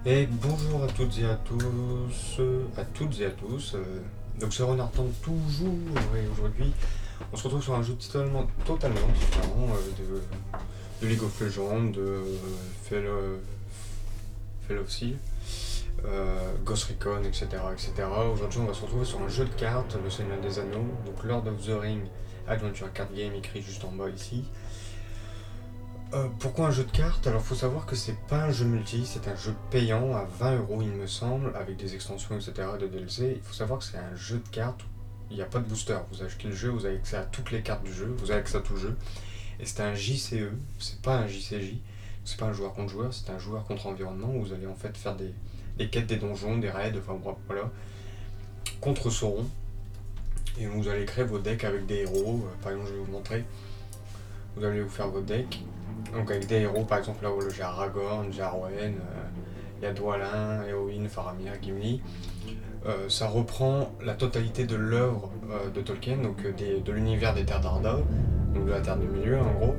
Et bonjour à toutes et à tous. Donc c'est Renard Temps toujours, et aujourd'hui on se retrouve sur un jeu totalement différent de League of Legends, de Fall of Steel, Ghost Recon, etc., etc. Aujourd'hui on va se retrouver sur un jeu de cartes, le Seigneur des Anneaux, donc Lord of the Ring Adventure Card Game écrit juste en bas ici. Pourquoi un jeu de cartes? Alors faut savoir que c'est pas un jeu multi, c'est un jeu payant à 20 € il me semble, avec des extensions etc. de DLC. Il faut savoir que c'est un jeu de cartes, il n'y a pas de booster. Vous achetez le jeu, vous avez accès à toutes les cartes du jeu, vous avez accès à tout le jeu. Et c'est un JCE, c'est pas un JCJ, c'est pas un joueur contre joueur, c'est un joueur contre environnement où vous allez en fait faire des quêtes, des donjons, des raids, enfin voilà, contre Sauron. Et vous allez créer vos decks avec des héros, par exemple je vais vous montrer, vous allez vous faire vos decks. Donc avec des héros, par exemple là où j'ai Aragorn, j'ai Arwen, il y a Dwalin, Éowyn, Faramir, Gimli. Ça reprend la totalité de l'œuvre de Tolkien, donc de l'univers des Terres d'Arda, donc de la Terre du Milieu en gros.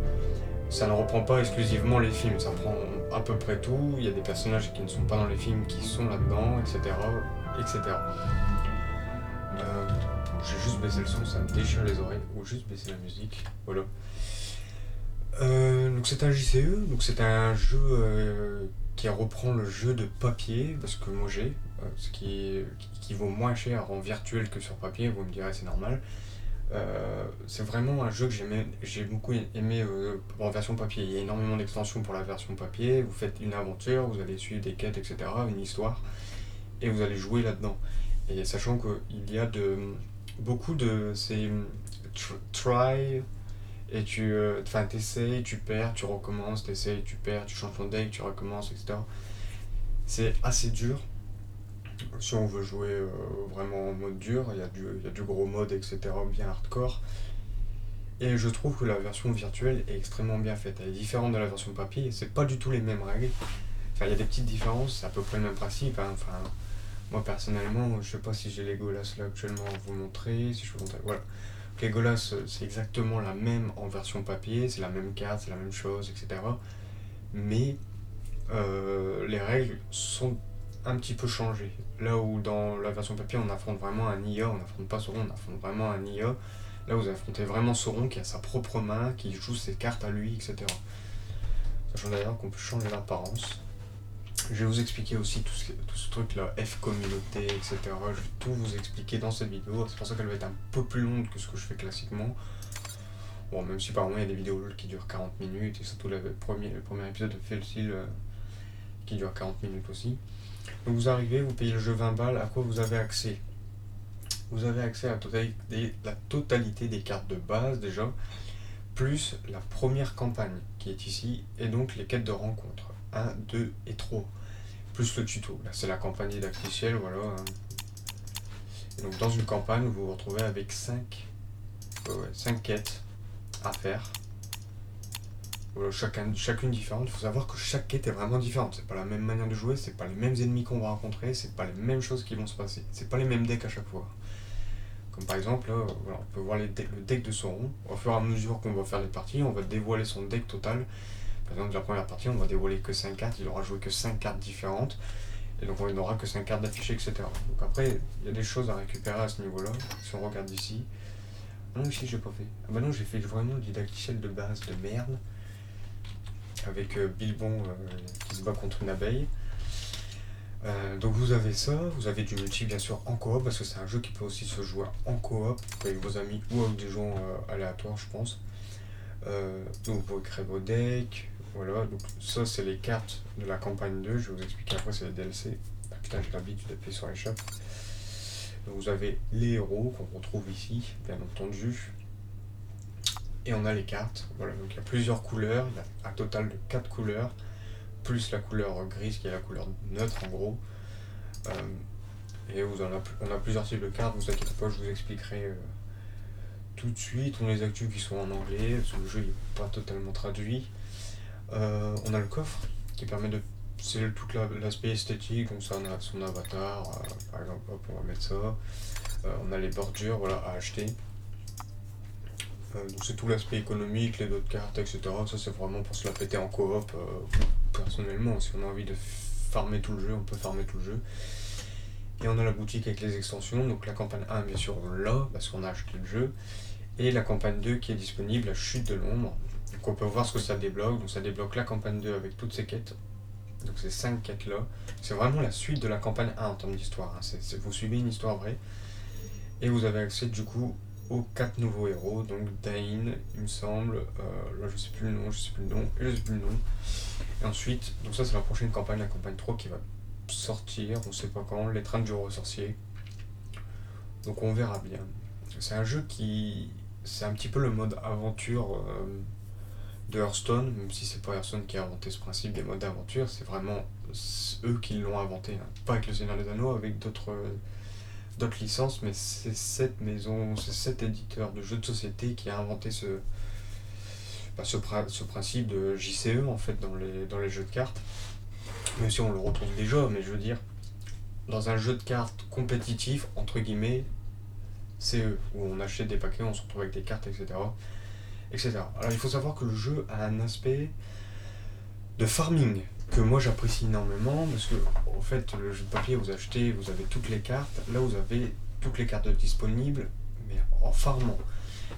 Ça ne reprend pas exclusivement les films, ça prend à peu près tout. Il y a des personnages qui ne sont pas dans les films qui sont là-dedans, etc. etc. Euh, j'ai juste baissé le son, ça me déchire les oreilles, ou juste baisser la musique, voilà. Donc c'est un JCE, donc c'est un jeu qui reprend le jeu de papier, parce que moi j'ai, ce qui vaut moins cher en virtuel que sur papier, vous me direz c'est normal. C'est vraiment un jeu que j'ai beaucoup aimé en version papier. Il y a énormément d'extensions pour la version papier, vous faites une aventure, vous allez suivre des quêtes, etc., une histoire, et vous allez jouer là-dedans. Et sachant qu'il y a beaucoup de ces try et t'essayes, tu perds, tu recommences, t'essayes, tu perds, tu changes ton deck, tu recommences, etc. C'est assez dur. Si on veut jouer vraiment en mode dur, il y a du gros mode, etc., bien hardcore. Et je trouve que la version virtuelle est extrêmement bien faite. Elle est différente de la version papier, c'est pas du tout les mêmes règles. Enfin, il y a des petites différences, c'est à peu près le même principe, hein. Enfin, moi personnellement, je sais pas si j'ai les Golas là actuellement à vous montrer, si je peux montrer. Voilà. Legolas, c'est exactement la même en version papier, c'est la même carte, c'est la même chose, etc. Mais les règles sont un petit peu changées. Là où dans la version papier, on affronte vraiment un IA, on n'affronte pas Sauron, on affronte vraiment un IA. Là, vous affrontez vraiment Sauron qui a sa propre main, qui joue ses cartes à lui, etc. Sachant d'ailleurs qu'on peut changer l'apparence. Je vais vous expliquer aussi tout ce truc là, F communauté, etc. Je vais tout vous expliquer dans cette vidéo. C'est pour ça qu'elle va être un peu plus longue que ce que je fais classiquement. Bon, même si par moment il y a des vidéos qui durent 40 minutes, et surtout le premier épisode de Felsil qui dure 40 minutes aussi. Donc vous arrivez, vous payez le jeu 20 balles, à quoi vous avez accès? Vous avez accès à la totalité des cartes de base déjà, plus la première campagne qui est ici, et donc les quêtes de rencontre, 1, 2 et 3, plus le tuto. Là c'est la campagne didacticielle, voilà. Et donc dans une campagne, vous vous retrouvez avec 5 quêtes à faire. Voilà, chacune différente. Il faut savoir que chaque quête est vraiment différente. C'est pas la même manière de jouer, c'est pas les mêmes ennemis qu'on va rencontrer, c'est pas les mêmes choses qui vont se passer. C'est pas les mêmes decks à chaque fois. Comme par exemple, là, voilà, on peut voir le deck de Sauron. Au fur et à mesure qu'on va faire les parties, on va dévoiler son deck total. Par exemple, la première partie, on va dévoiler que 5 cartes, il aura joué que 5 cartes différentes. Et donc on n'aura que 5 cartes d'affichées, etc. Donc après, il y a des choses à récupérer à ce niveau-là. Si on regarde ici. Ah non, ici j'ai pas fait. Ah bah non, j'ai fait vraiment le didacticiel de base de merde. Avec Bilbon qui se bat contre une abeille. Donc vous avez ça, vous avez du multi bien sûr en coop, parce que c'est un jeu qui peut aussi se jouer en coop avec vos amis ou avec des gens aléatoires, je pense. Donc vous pouvez créer vos decks, voilà. Donc ça c'est les cartes de la campagne 2, je vais vous expliquer après, c'est les DLC. Ah, putain, j'ai l'habitude d'appuyer sur l'échappe. Donc vous avez les héros qu'on retrouve ici, bien entendu. Et on a les cartes, voilà, donc il y a plusieurs couleurs, il y a un total de 4 couleurs, plus la couleur grise qui est la couleur neutre en gros. Euh, et on a plusieurs types de cartes, vous inquiétez pas, je vous expliquerai tout de suite. On a les actus qui sont en anglais, parce que le jeu n'est pas totalement traduit. On a le coffre qui permet de. C'est tout l'aspect esthétique, donc ça on a son avatar, par exemple, hop, on va mettre ça. On a les bordures voilà, à acheter. Donc c'est tout l'aspect économique, les autres cartes, etc. Ça c'est vraiment pour se la péter en coop. Personnellement, si on a envie de farmer tout le jeu, on peut farmer tout le jeu. Et on a la boutique avec les extensions, donc la campagne 1 bien sûr là, parce qu'on a acheté le jeu, et la campagne 2 qui est disponible, la chute de l'ombre. Donc on peut voir ce que ça débloque, donc ça débloque la campagne 2 avec toutes ces quêtes, donc ces 5 quêtes là. C'est vraiment la suite de la campagne 1 en termes d'histoire, hein. Vous suivez une histoire vraie, et vous avez accès du coup aux 4 nouveaux héros, donc Dain, il me semble, là je sais plus le nom, et ensuite, donc ça c'est la prochaine campagne, la campagne 3 qui va sortir, on sait pas quand, l'étreinte du roi sorcier. Donc on verra bien. C'est un jeu qui... C'est un petit peu le mode aventure de Hearthstone, même si c'est pas Hearthstone qui a inventé ce principe des modes d'aventure, c'est vraiment eux qui l'ont inventé, hein. Pas avec le Seigneur des Anneaux, avec d'autres licences, mais c'est cette maison, c'est cet éditeur de jeux de société qui a inventé ce principe de JCE en fait dans les jeux de cartes. Même si on le retrouve déjà, mais je veux dire, dans un jeu de cartes compétitif, entre guillemets, c'est eux, où on achète des paquets, on se retrouve avec des cartes, etc., etc. Alors il faut savoir que le jeu a un aspect de farming que moi j'apprécie énormément, parce que en fait le jeu de papier vous achetez, vous avez toutes les cartes, là vous avez toutes les cartes disponibles, mais en farmant.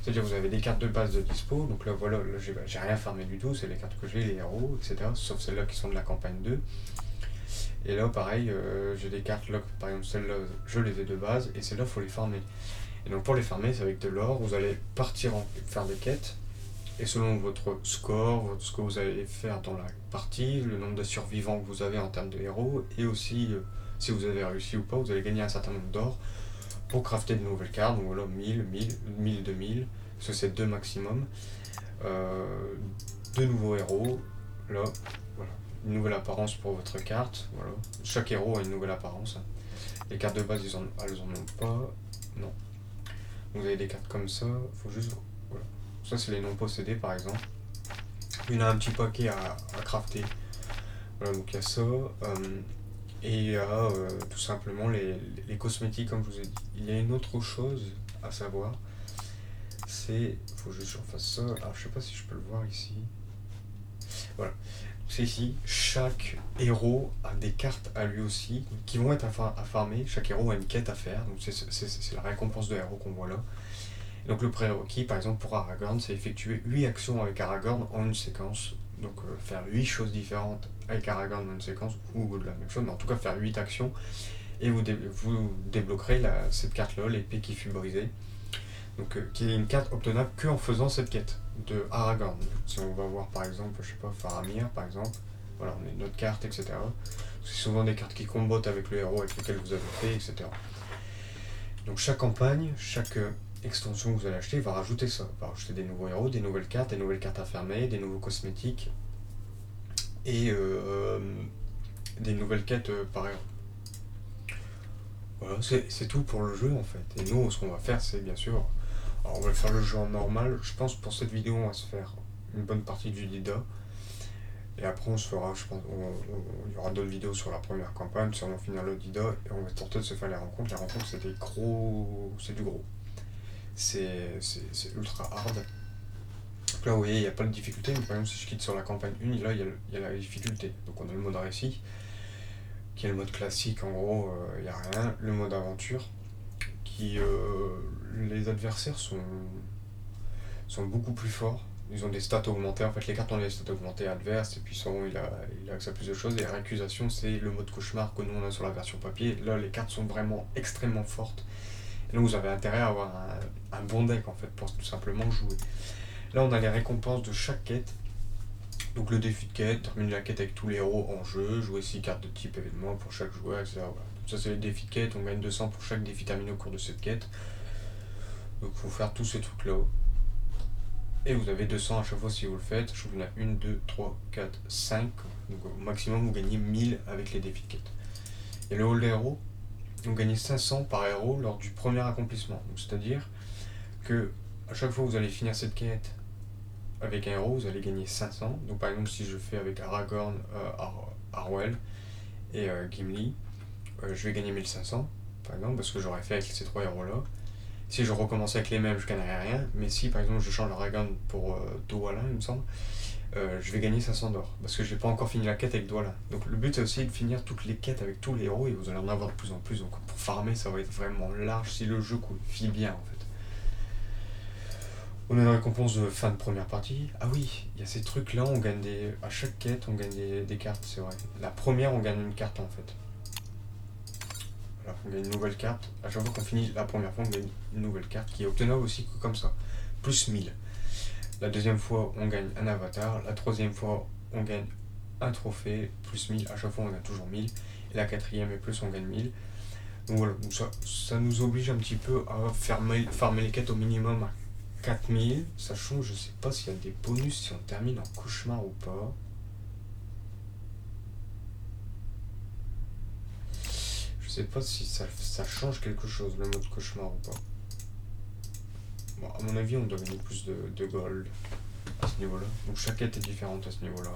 C'est-à-dire vous avez des cartes de base de dispo, donc là voilà, là, j'ai rien farmé du tout, c'est les cartes que j'ai, les héros, etc., sauf celles-là qui sont de la campagne 2. Et là pareil, j'ai des cartes là, par exemple celles-là je les ai de base, et celles-là faut les farmer. Et donc pour les farmer, c'est avec de l'or, vous allez faire des quêtes, et selon votre score, ce que vous allez faire dans la partie, le nombre de survivants que vous avez en termes de héros, et aussi si vous avez réussi ou pas, vous allez gagner un certain nombre d'or pour crafter de nouvelles cartes, donc voilà, 1000, 2000, parce que c'est 2 maximum. De nouveaux héros, là, voilà, une nouvelle apparence pour votre carte, voilà. Chaque héros a une nouvelle apparence. Les cartes de base, elles en ont pas, non. Vous avez des cartes comme ça, faut juste... Voilà. Ça, c'est les non possédés, par exemple. Il y en a un petit paquet à crafter. Voilà, donc il y a ça. Et il y a tout simplement les cosmétiques, comme je vous ai dit. Il y a une autre chose à savoir. C'est... Faut juste que je refasse ça. Alors, je sais pas si je peux le voir ici. Voilà. C'est ici. Chaque héros a des cartes à lui aussi, qui vont être à farmer. Chaque héros a une quête à faire. Donc c'est la récompense de héros qu'on voit là. Donc le prérequis, par exemple pour Aragorn, c'est effectuer 8 actions avec Aragorn en une séquence. Donc faire 8 choses différentes avec Aragorn en une séquence, ou de la même chose, mais en tout cas faire 8 actions. Et vous débloquerez cette carte-là, l'épée qui fut brisée. Donc qui est une carte obtenable que en faisant cette quête de Aragorn. Si on va voir par exemple, je sais pas, Faramir par exemple, voilà, on a une autre carte, etc. C'est souvent des cartes qui combattent avec le héros avec lequel vous avez fait, etc. Donc chaque campagne, chaque extension que vous allez acheter va rajouter ça, va rajouter des nouveaux héros, des nouvelles cartes à fermer, des nouveaux cosmétiques et des nouvelles quêtes par héros. Voilà, c'est tout pour le jeu en fait. Et nous, ce qu'on va faire, c'est bien sûr, alors on va faire le jeu en normal. Je pense pour cette vidéo, on va se faire une bonne partie du Dida. Et après, on se fera, je pense, il y aura d'autres vidéos sur la première campagne, sur on finira le Dida, et on va tenter de se faire les rencontres. Les rencontres, c'est du gros. C'est ultra hard. Donc là, vous voyez, il n'y a pas de difficulté, mais par exemple, si je quitte sur la campagne 1, là, il y a la difficulté. Donc on a le mode récit, qui est le mode classique, en gros, il n'y a rien. Le mode aventure, qui, les adversaires sont beaucoup plus forts. Ils ont des stats augmentées, en fait les cartes ont des stats augmentées adverses, et puis souvent il a accès à plus de choses. Et récusation, c'est le mode cauchemar que nous on a sur la version papier. Là, les cartes sont vraiment extrêmement fortes. Et donc vous avez intérêt à avoir un bon deck en fait pour tout simplement jouer. Là on a les récompenses de chaque quête. Donc le défi de quête, terminer la quête avec tous les héros en jeu, jouer 6 cartes de type événement pour chaque joueur, etc. Voilà. Ça c'est les défis de quête, on gagne 200 pour chaque défi terminé au cours de cette quête. Donc il faut faire tous ces trucs là. Et vous avez 200 à chaque fois si vous le faites. Je trouve qu'il y en a 1, 2, 3, 4, 5. Donc au maximum vous gagnez 1000 avec les défis de quête. Et le hall des héros, vous gagnez 500 par héros lors du premier accomplissement. C'est-à-dire que à chaque fois que vous allez finir cette quête avec un héros, vous allez gagner 500. Donc par exemple si je fais avec Aragorn, Arwell et Gimli, je vais gagner 1500 par exemple, parce que j'aurais fait avec ces 3 héros là. Si je recommence avec les mêmes, je gagnerai rien, mais si par exemple je change Aragorn pour Dwalin, il me semble, je vais gagner 500 d'or. Parce que j'ai pas encore fini la quête avec Douala. Donc le but c'est aussi de finir toutes les quêtes avec tous les héros et vous allez en avoir de plus en plus. Donc pour farmer ça va être vraiment large si le jeu file bien en fait. On a une récompense de fin de première partie. Ah oui, il y a ces trucs là, on gagne des. À chaque quête on gagne des cartes, c'est vrai. La première on gagne une carte en fait. Voilà, on gagne une nouvelle carte. À chaque fois qu'on finit la première fois on gagne une nouvelle carte qui est obtenable aussi que comme ça. Plus 1000. La deuxième fois, on gagne un avatar. La troisième fois, on gagne un trophée, plus 1000. À chaque fois, on gagne toujours 1000. Et la quatrième et plus, on gagne 1000. Donc voilà, donc ça nous oblige un petit peu à farmer les quêtes au minimum à 4000. Sachant que je sais pas s'il y a des bonus si on termine en cauchemar ou pas. Je sais pas si ça change quelque chose, le mode cauchemar ou pas. Bon, à mon avis, on doit gagner plus de gold à ce niveau-là. Donc chaque quête est différente à ce niveau-là.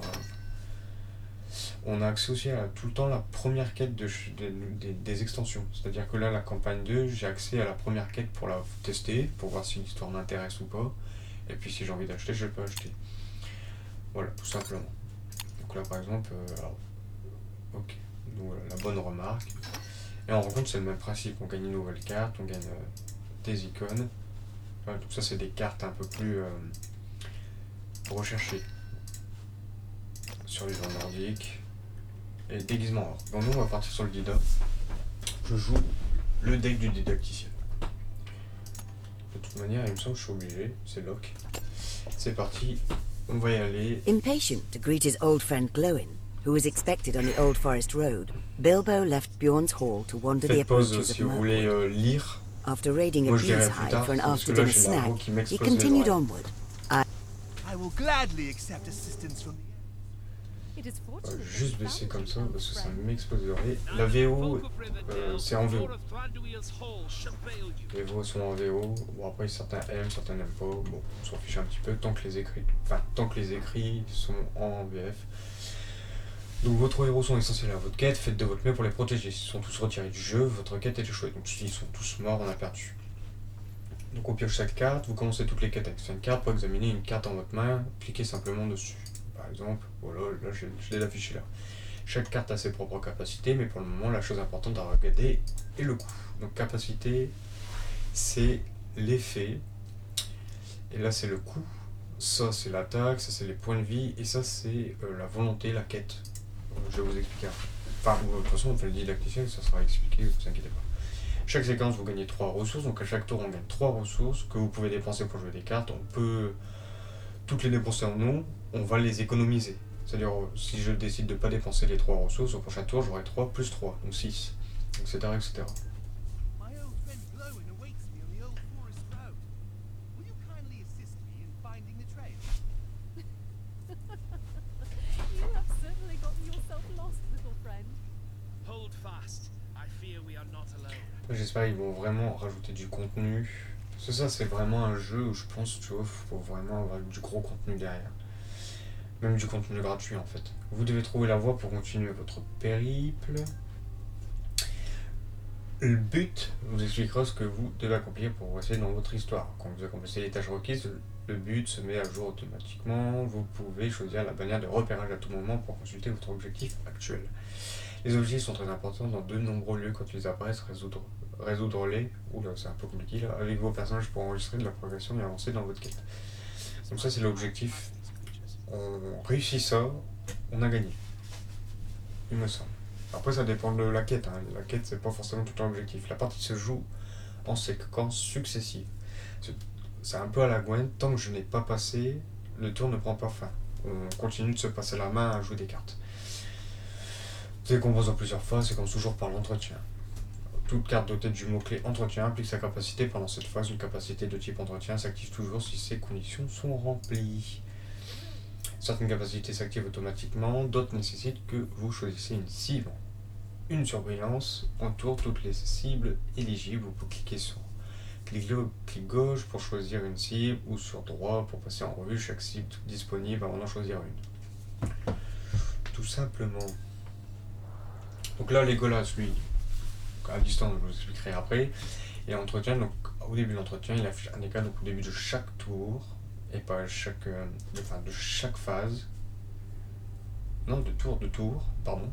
On a accès aussi à tout le temps la première quête des extensions. C'est-à-dire que là, la campagne 2, j'ai accès à la première quête pour la tester, pour voir si l'histoire m'intéresse ou pas. Et puis si j'ai envie d'acheter, je peux acheter. Voilà, tout simplement. Donc là, par exemple, ok. Donc voilà, la bonne remarque. Et en rencontre, c'est le même principe. On gagne une nouvelle carte, on gagne des icônes. Voilà, donc ça, c'est des cartes un peu plus recherchées sur les gens nordiques. Et déguisement or. Donc nous, on va partir sur le Dida. Je joue le deck du didacticien. De toute manière, il me semble que je suis obligé. C'est lock. C'est parti. On va y aller. Impatient to greet his old friend Glowin, who was expected on the Old Forest Road, Bilbo left Bjorn's hall to wander the Faites pause approaches si of vous voulez Mirkwood. lire. After raiding a Moi, je dirai bee's plus hive tard, for an parce que là, after-dinner j'ai la voix snack, qui he m'explose les continued oreilles. onward. I will gladly accept assistance from the Juste baisser comme ça parce que ça m'explose les oreilles. La VO, c'est en VO. Les VO sont en VO. Bon, après, certains aiment, certains n'aiment pas. Bon, on s'en fiche un petit peu tant que les écrits sont en VF. Donc, votre héros sont essentiels à votre quête. Faites de votre mieux pour les protéger. S'ils sont tous retirés du jeu, votre quête est échouée. Donc, s'ils sont tous morts, on a perdu. Donc, on pioche cette carte. Vous commencez toutes les quêtes avec cette carte. Pour examiner une carte en votre main, cliquez simplement dessus. Par exemple, voilà, là je l'ai affiché là. Chaque carte a ses propres capacités, mais pour le moment, la chose importante à regarder est le coût. Donc capacité, c'est l'effet, et là c'est le coût, ça c'est l'attaque, ça c'est les points de vie, et ça c'est la volonté, la quête. Je vais vous expliquer après. Enfin, de toute façon, on fait le didacticien, ça sera expliqué, ne vous inquiétez pas. Chaque séquence, vous gagnez 3 ressources, donc à chaque tour, on gagne 3 ressources que vous pouvez dépenser pour jouer des cartes. On peut toutes les dépenser en nous, on va les économiser. C'est-à-dire, si je décide de ne pas dépenser les 3 ressources, au prochain tour, j'aurai 3 plus 3, donc 6, etc. etc. My old friend Glowin awaits me on the Old Forest Road. Will you kindly assist me in finding the trail? You have certainly gotten yourself lost, little friend. Hold fast. I fear we are not alone. J'espère qu'ils vont vraiment rajouter du contenu. Parce que ça, c'est vraiment un jeu où je pense, tu vois, faut vraiment avoir du gros contenu derrière. Même du contenu gratuit, en fait. Vous devez trouver la voie pour continuer votre périple. Le but vous expliquera ce que vous devez accomplir pour progresser dans votre histoire. Quand vous accomplissez les tâches requises, le but se met à jour automatiquement. Vous pouvez choisir la bannière de repérage à tout moment pour consulter votre objectif actuel. Les objectifs sont très importants dans de nombreux lieux quand ils apparaissent. Résoudre-les, oula c'est un peu compliqué là, avec vos personnages pour enregistrer de la progression et avancer dans votre quête. Donc ça c'est l'objectif. On réussit ça, on a gagné. Il me semble. Après ça dépend de la quête, hein. La quête c'est pas forcément tout le temps l'objectif. La partie se joue en séquences successives. C'est un peu à la Gwen, tant que je n'ai pas passé, le tour ne prend pas fin. On continue de se passer la main à jouer des cartes. C'est composé en plusieurs phases, c'est comme toujours par l'entretien. Toute carte dotée du mot-clé entretien implique sa capacité pendant cette phase. Une capacité de type entretien s'active toujours si ces conditions sont remplies. Certaines capacités s'activent automatiquement, d'autres nécessitent que vous choisissez une cible. Une surbrillance entoure toutes les cibles éligibles. Vous pouvez cliquer sur clic gauche pour choisir une cible ou sur droit pour passer en revue chaque cible disponible avant d'en choisir une. Tout simplement. Donc là, Legolas, lui, à distance, je vous expliquerai après. Et l'entretien, donc au début de l'entretien, il affiche un écart, donc au début de chaque tour, et pas chaque, enfin de chaque phase, non de tour, pardon,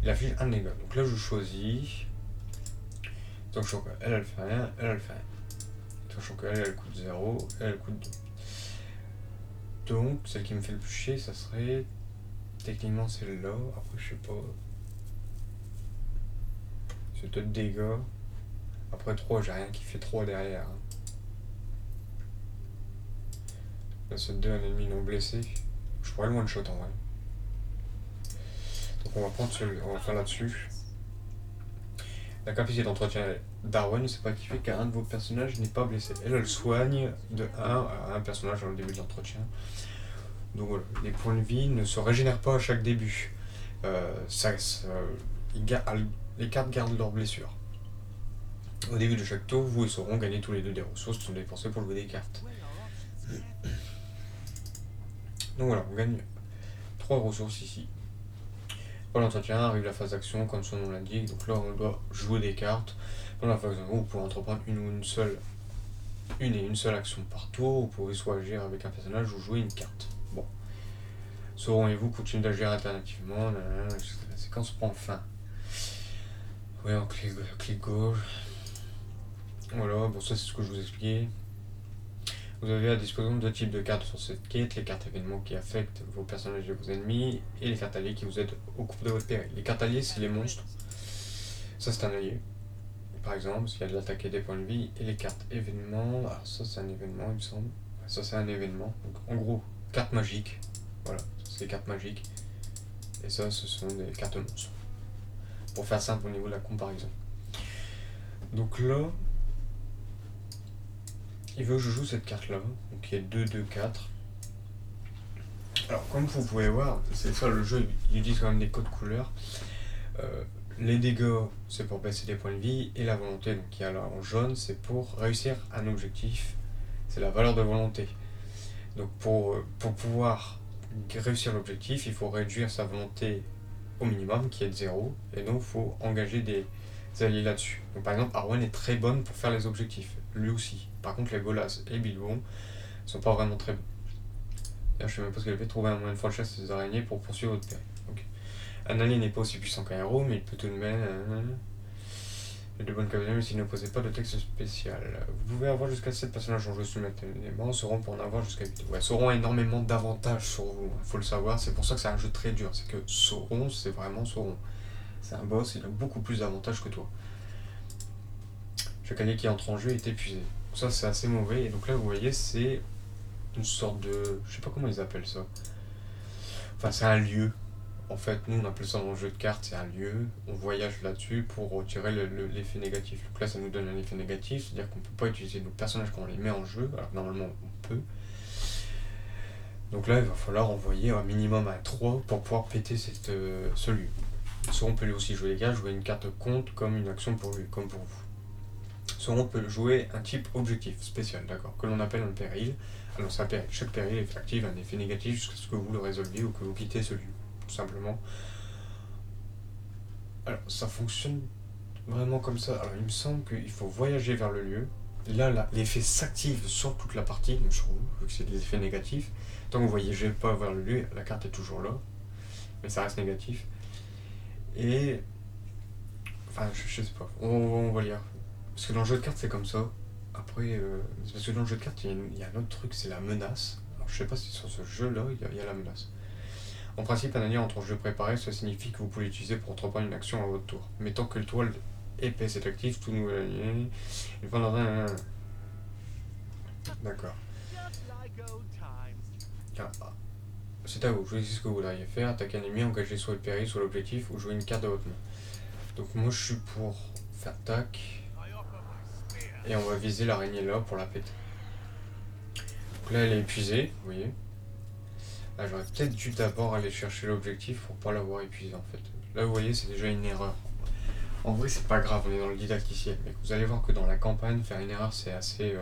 il affiche un dégât. Donc là je choisis, sachant qu'elle elle fait rien, elle fait rien. Sachant qu'elle elle coûte 0, elle coûte 2. Donc celle qui me fait le plus chier ça serait techniquement celle-là, après je sais pas. C'est peut-être dégâts. Après 3 j'ai rien qui fait 3 derrière. Hein. Là c'est 2 un ennemi non blessé. Je pourrais le one shot en vrai. Donc on va prendre on va faire là-dessus. La capacité d'entretien d'Arwen ne s'est pas activée car un de vos personnages n'est pas blessé. Elle soigne de 1 à un personnage dans le début de l'entretien. Donc voilà, les points de vie ne se régénèrent pas à chaque début. Les cartes gardent leurs blessures. Au début de chaque tour, vous et Sauron gagnez tous les deux des ressources qui sont dépensées pour jouer des cartes. Donc voilà, on gagne 3 ressources ici. Pour l'entretien arrive la phase d'action, comme son nom l'indique. Donc là, on doit jouer des cartes. Dans la phase d'action, vous pouvez entreprendre une et une seule action par tour. Vous pouvez soit agir avec un personnage ou jouer une carte. Bon. Sauron et vous continuez d'agir alternativement. La séquence prend fin. Oui, en clic gauche. Voilà, bon ça c'est ce que je vous expliquais. Vous avez à disposition 2 types de cartes sur cette quête, les cartes événements qui affectent vos personnages et vos ennemis, et les cartes alliées qui vous aident au cours de votre péril. Les cartes alliées c'est les monstres, ça c'est un allié, par exemple, s'il y a de l'attaque et des points de vie, et les cartes événements, alors ça c'est un événement il me semble, ça c'est un événement, donc en gros, cartes magiques, voilà, c'est les cartes magiques, et ça ce sont des cartes monstres, pour faire simple au niveau de la comparaison. Donc là, il veut que je joue cette carte là, donc il y a 2, 2, 4. Alors comme vous pouvez voir, c'est ça le jeu, il utilise quand même des codes couleurs. Les dégâts c'est pour baisser des points de vie, et la volonté, donc il y a là en jaune, c'est pour réussir un objectif, c'est la valeur de volonté. Donc pour pouvoir réussir l'objectif, il faut réduire sa volonté au minimum qui est de 0, et donc il faut engager des alliés là-dessus. Donc par exemple Arwen est très bonne pour faire les objectifs, lui aussi. Par contre les Golas et Bilbo sont pas vraiment très bons. D'ailleurs je sais même pas ce qu'elle fait, trouver un moyen de franchir ces araignées pour poursuivre votre péril. Okay. Un allié n'est pas aussi puissant qu'un héros, mais il peut tout de même de bonnes capacités, mais s'il ne possède pas de texte spécial. Vous pouvez avoir jusqu'à 7 personnages en jeu simultanément, Sauron pour en avoir jusqu'à 8. Ouais, Sauron a énormément d'avantages sur vous, il faut le savoir, c'est pour ça que c'est un jeu très dur, c'est que Sauron, c'est vraiment Sauron. C'est un boss, il a beaucoup plus d'avantages que toi. Chaque allié qui entre en jeu est épuisé. Ça c'est assez mauvais, et donc là vous voyez c'est une sorte de... je sais pas comment ils appellent ça. Enfin c'est un lieu. En fait nous on appelle ça dans le jeu de cartes, c'est un lieu. On voyage là-dessus pour retirer l'effet négatif. Donc là ça nous donne un effet négatif, c'est-à-dire qu'on peut pas utiliser nos personnages quand on les met en jeu, alors normalement on peut. Donc là il va falloir envoyer un minimum à 3 pour pouvoir péter ce lieu. Sauron peut lui aussi jouer les gars, jouer une carte compte comme une action pour lui, comme pour vous. Sauron peut jouer un type objectif spécial, d'accord, que l'on appelle un péril. Alors c'est un péril. Chaque péril active un effet négatif jusqu'à ce que vous le résolviez ou que vous quittez ce lieu, tout simplement. Alors ça fonctionne vraiment comme ça. Alors il me semble qu'il faut voyager vers le lieu. Là l'effet s'active sur toute la partie, donc sur vous, vu que c'est des effets négatifs. Tant que vous ne voyagez pas vers le lieu, la carte est toujours là, mais ça reste négatif. Et... enfin je sais pas, on va lire. Parce que dans le jeu de cartes c'est comme ça. Après, c'est parce que dans le jeu de cartes il y a un autre truc, c'est la menace. Alors je sais pas si sur ce jeu là il y a la menace. En principe un allié entre en jeu préparé, ça signifie que vous pouvez l'utiliser pour entreprendre une action à votre tour. Mais tant que le toile épais est actif, tout nouvel allié, il va dans un... D'accord. C'est à vous, choisissez ce que vous voudriez faire, attaquer un ennemi, engager soit le péril, soit l'objectif, ou jouer une carte de votre main. Donc moi je suis pour faire tac. Et on va viser l'araignée là pour la péter. Donc là elle est épuisée, vous voyez. Là j'aurais peut-être dû d'abord aller chercher l'objectif pour pas l'avoir épuisée en fait. Là vous voyez c'est déjà une erreur. En vrai c'est pas grave, on est dans le didacticiel. Mais vous allez voir que dans la campagne, faire une erreur c'est assez...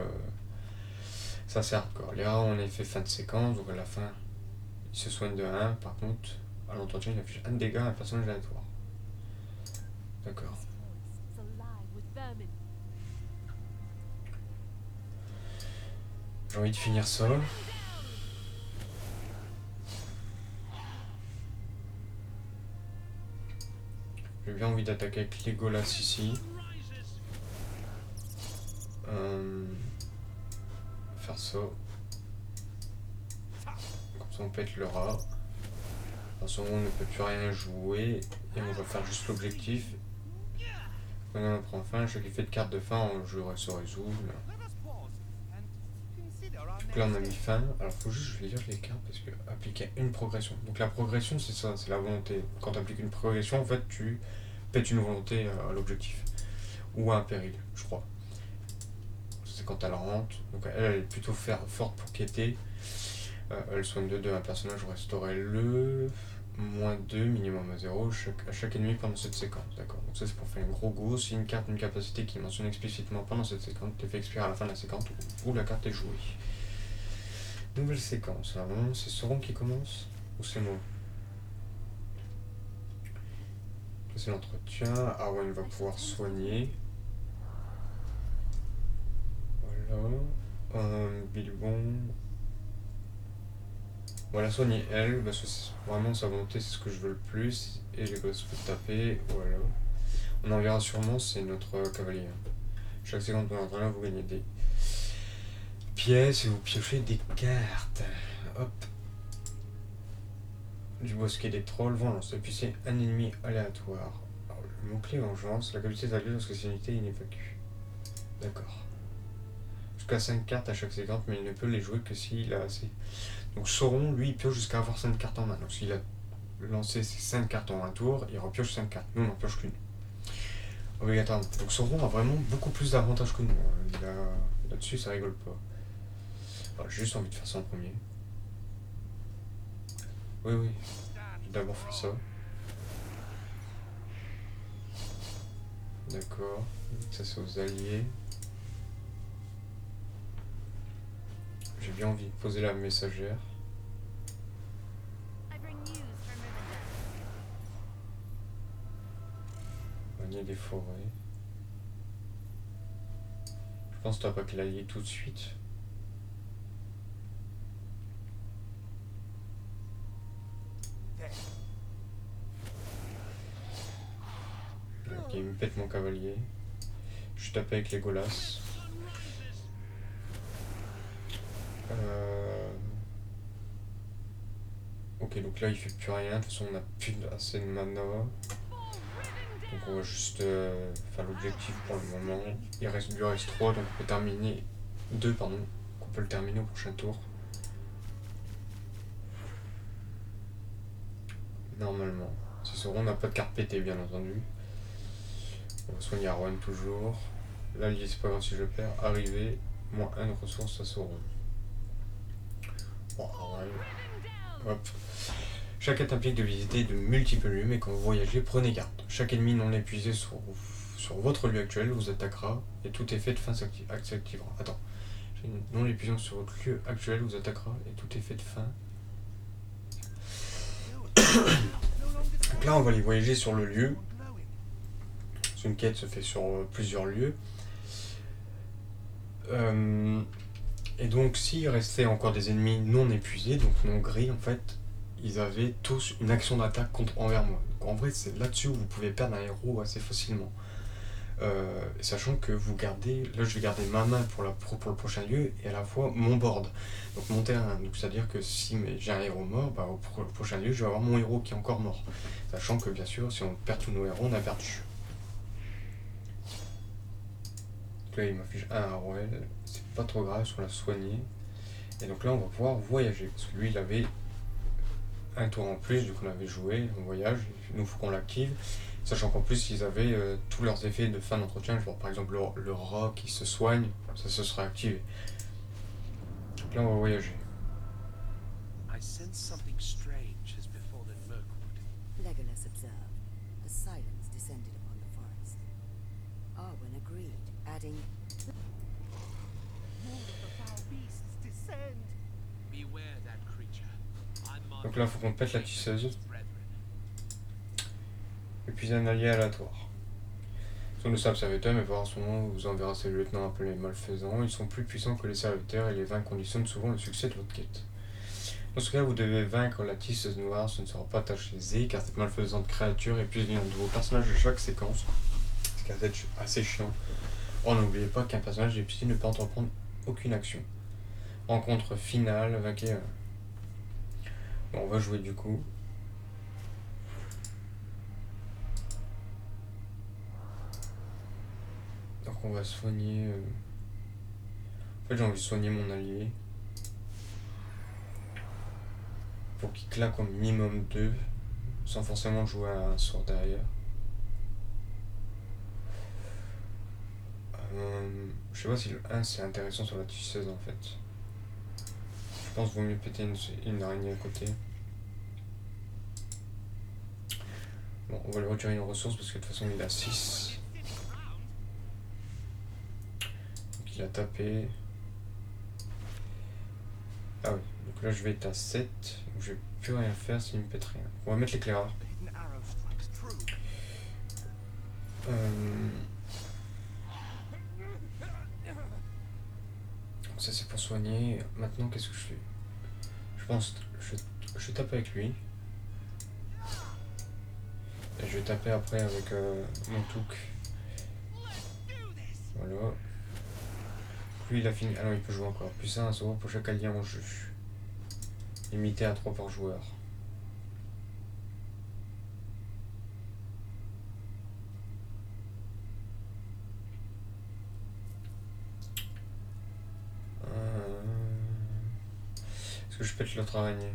ça sert hardcore. L'erreur en effet fin de séquence, donc à la fin il se soigne de 1. Par contre, à l'entretien il affiche un dégât à un personnage aléatoire. D'accord. J'ai envie de finir ça. J'ai bien envie d'attaquer avec Legolas ici. Faire ça. Comme ça on pète le rat. En ce moment on ne peut plus rien jouer. Et on va faire juste l'objectif. On prend fin. Chaque effet de carte de fin, on jouera se résout. Let us pause and consider our Donc là on a next mis fin. Alors faut juste, je vais lire les cartes parce que appliquer une progression. Donc la progression c'est ça, c'est la volonté. Quand tu appliques une progression, en fait tu pètes une volonté à l'objectif. Ou à un péril, je crois. C'est quand elle rentre. Donc elle est plutôt forte pour quêter. Elle soigne de 2 un personnage, restaurer le -2, minimum à 0 à chaque ennemi pendant cette séquence. D'accord. Donc ça c'est pour faire un gros go. Si une carte, une capacité qui mentionne explicitement pendant cette séquence t'est fait expirer à la fin de la séquence où la carte est jouée. Nouvelle séquence. Alors vraiment c'est Sauron qui commence ou c'est moi? C'est l'entretien. Arwen va pouvoir soigner. Voilà. Bilbon. Voilà, soigner elle, parce que vraiment sa volonté c'est ce que je veux le plus. Et les gosses peuvent taper. Voilà. On en verra sûrement, c'est notre cavalier. Chaque seconde pendant l'entraînement, vous gagnez des pièces et vous piochez des cartes. Hop. Du bosquet des trolls, vengeance. Et puis c'est un ennemi aléatoire. Alors, le mot-clé vengeance, la capacité d'allier lorsque c'est une unité inévacue. D'accord. Jusqu'à 5 cartes à chaque séquence, mais il ne peut les jouer que s'il a assez. Donc Sauron, lui, il pioche jusqu'à avoir 5 cartes en main. Donc s'il a lancé ses 5 cartes en un tour, il repioche 5 cartes. Nous, on n'en pioche qu'une. Obligatoirement. Donc Sauron a vraiment beaucoup plus d'avantages que nous. Là-dessus, ça rigole pas. Alors, j'ai juste envie de faire ça en premier. Oui, oui. Je vais d'abord faire ça. D'accord. Ça, c'est aux alliés. J'ai bien envie de poser la messagère. I bring news from Rivendell. Manier des forêts. Je pense que tu n'as pas que l'allier tout de suite. Ok, il me pète mon cavalier. Je tape avec Legolas. Ok, donc là il fait plus rien. De toute façon, on n'a plus assez de mana. Donc on va juste faire l'objectif pour le moment. Il lui reste 3, donc on peut terminer. 2, pardon. On peut le terminer au prochain tour. Normalement. Si Sauron n'a pas de carte pétée, bien entendu. On va soigner Arwen toujours. Là, c'est pas grave si je perds. Arriver, -1 de ressources à Sauron. Bon, Arwen. Hop. Chaque quête implique de visiter de multiples lieux, mais quand vous voyagez, prenez garde. Chaque ennemi non épuisé sur votre lieu actuel vous attaquera et tout effet de fin s'activera. Attends. Non épuisant sur votre lieu actuel vous attaquera et tout effet de fin. Donc là, on va aller voyager sur le lieu. Une quête se fait sur plusieurs lieux. Et donc, s'il restait encore des ennemis non épuisés, donc non gris, en fait, ils avaient tous une action d'attaque envers moi. Donc, en vrai, c'est là-dessus où vous pouvez perdre un héros assez facilement. Sachant que vous gardez, là je vais garder ma main pour le prochain lieu et à la fois mon board, donc mon terrain. Donc c'est-à-dire que si j'ai un héros mort, bah, au prochain lieu je vais avoir mon héros qui est encore mort. Sachant que bien sûr, si on perd tous nos héros, on a perdu. Donc là il m'affiche un Arwen, c'est pas trop grave, parce qu'on l'a soigné. Et donc là on va pouvoir voyager, parce que lui il avait un tour en plus, du coup on avait joué, on voyage, il nous faut qu'on l'active. Sachant qu'en plus, ils avaient tous leurs effets de fin d'entretien. Genre, par exemple, le rat qui se soigne, ça se serait activé. Donc là, on va voyager. I sense something strange has befallen Mirkwood. Legolas observed. A silence descended upon the forest. Arwen agreed, adding, More of the foul beasts descend. Beware that creature. I'm Donc là, il faut qu'on pète la tisseuse. Et puis un allié aléatoire. Son de sable serviteur, mais par ce moment, vous enverra ses lieutenants appelés malfaisants. Ils sont plus puissants que les serviteurs et les vins conditionnent souvent le succès de votre quête. Dans ce cas, vous devez vaincre la tisseuse noire, ce ne sera pas tâche aisée, car cette malfaisante créature est plus l'un de vos personnages de chaque séquence, ce qui est assez chiant. Or, n'oubliez pas qu'un personnage difficile ne peut entreprendre aucune action. Rencontre finale, vainquez. Bon, on va jouer du coup. Donc on va soigner... En fait j'ai envie de soigner mon allié. Pour qu'il claque au minimum 2. Sans forcément jouer à un sort derrière. Je sais pas si le 1 c'est intéressant sur la tisseuse en fait. Je pense qu'il vaut mieux péter une araignée à côté. Bon, on va lui retirer une ressource parce que de toute façon il a 6. Donc il a tapé. Ah oui, donc là je vais être à 7. Donc je vais plus rien faire s'il me pète rien. On va mettre l'éclaireur. Ça c'est pour soigner. Maintenant qu'est-ce que je fais? Je pense je tape avec lui. Et je vais taper après avec mon touk. Voilà. Lui il a fini. Ah non il peut jouer encore. Plus 1 sort pour chaque allié en jeu. Limité à 3 par joueur. Est-ce que je pète l'autre araignée?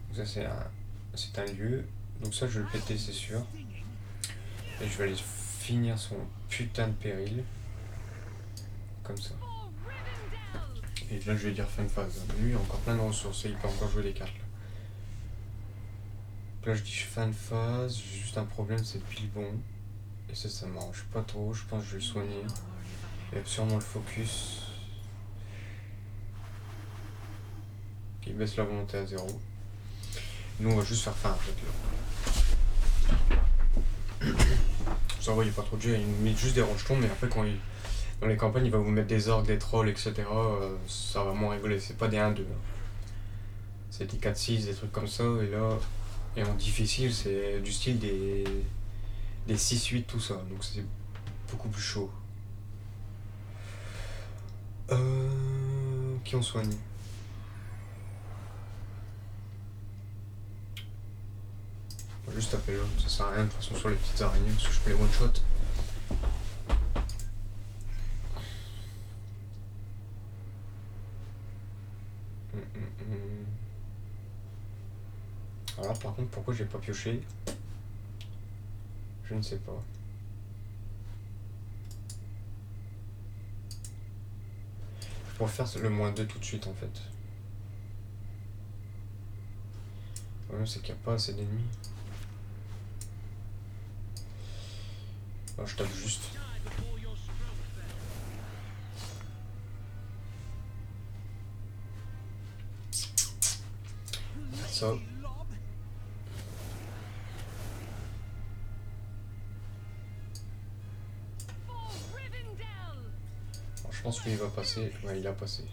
Donc ça c'est un lieu. Donc ça je vais le péter c'est sûr. Et je vais aller finir son putain de péril. Comme ça. Et là je vais dire fin de phase. Lui il a encore plein de ressources et il peut encore jouer les cartes là. Donc là je dis fin de phase, j'ai juste un problème c'est le pilbon. Et ça m'arrange pas trop, je pense que je vais le soigner. Il a sûrement le focus. Qui baisse la volonté à 0. Nous on va juste faire fin en fait là. Ça va, il n'y a pas trop de jeu, il met juste des rejetons, mais après quand dans les campagnes il va vous mettre des orques, des trolls, etc. Ça va moins rigoler, c'est pas des 1-2. C'est des 4-6, des trucs comme ça, et là. Et en difficile c'est du style des 6-8 tout ça, donc c'est beaucoup plus chaud. Qui on soigne? On va juste taper là, ça sert à rien de toute façon sur les petites araignées parce que je peux les one shot. Alors là, par contre pourquoi j'ai pas pioché? Je ne sais pas. Je pourrais faire le -2 tout de suite en fait. Le problème c'est qu'il n'y a pas assez d'ennemis. Alors je tape juste. Ça. Je pense qu'il va passer. Ouais, il a passé.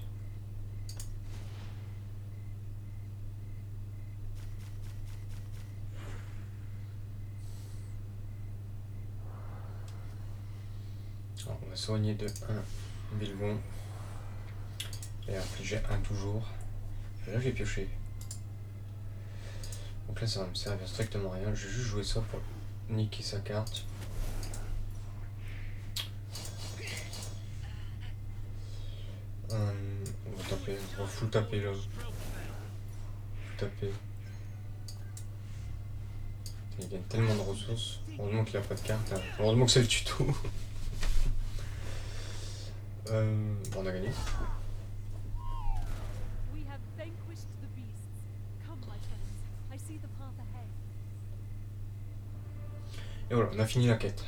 Alors, on va soigner de 1 Bilbon. Et infliger 1 toujours. Et là, j'ai pioché. Donc là, ça va me servir strictement rien. Je vais juste jouer ça pour niquer sa carte. On va taper, on va full taper là. Full taper. Il gagne tellement de ressources. Heureusement qu'il a pas de carte. Hein. Heureusement que c'est le tuto. Bon, on a gagné. Et voilà, on a fini la quête.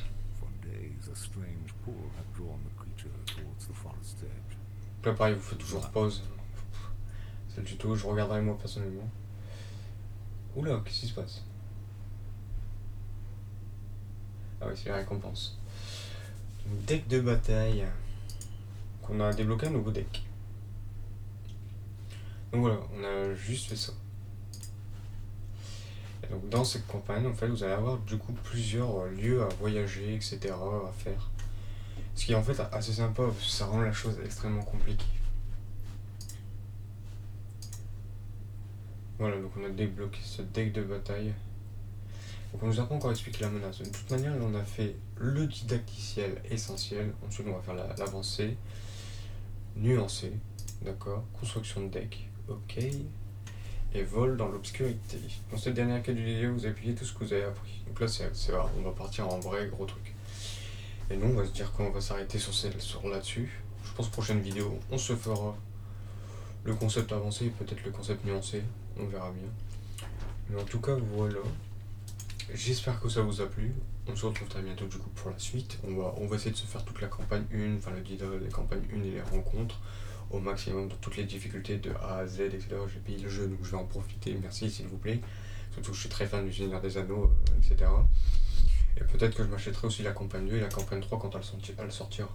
Là pareil, vous faites toujours pause. C'est le tuto, je regarderai moi personnellement. Oula, qu'est-ce qui se passe? Ah oui, c'est les récompenses. Deck de bataille. On a débloqué un nouveau deck. Donc voilà, on a juste fait ça. Et donc dans cette campagne, en fait, vous allez avoir du coup plusieurs lieux à voyager, etc. à faire. Ce qui est en fait assez sympa, parce que ça rend la chose extrêmement compliquée. Voilà, donc on a débloqué ce deck de bataille. Donc on nous a pas encore expliqué la menace. De toute manière, là on a fait le didacticiel essentiel. Ensuite on va faire l'avancée. Nuancée, d'accord. Construction de deck, ok. Et vol dans l'obscurité. Dans cette dernière quête du vidéo, vous appuyez tout ce que vous avez appris. Donc là c'est rare, on va partir en vrai gros truc. Et nous on va se dire qu'on va s'arrêter sur là-dessus. Je pense prochaine vidéo, on se fera le concept avancé et peut-être le concept nuancé. On verra bien. Mais en tout cas, voilà. J'espère que ça vous a plu. On se retrouve très bientôt du coup pour la suite. On va essayer de se faire toute la campagne 1, enfin le guide, les campagnes 1 et les rencontres au maximum dans toutes les difficultés de A à Z, etc. J'ai payé le jeu donc je vais en profiter, merci s'il vous plaît. Surtout que je suis très fan du Seigneur des Anneaux, etc. Et peut-être que je m'achèterai aussi la campagne 2 et la campagne 3 quand elle sortira.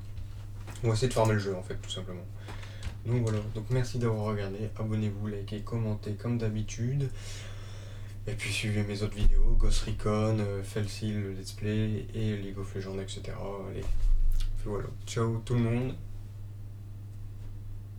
On va essayer de farmer le jeu en fait, tout simplement. Donc voilà, donc merci d'avoir regardé, abonnez-vous, likez, commentez comme d'habitude. Et puis suivez mes autres vidéos, Ghost Recon, Felsil, le Let's Play et League of Legends, etc. Allez, puis voilà, ciao tout le monde.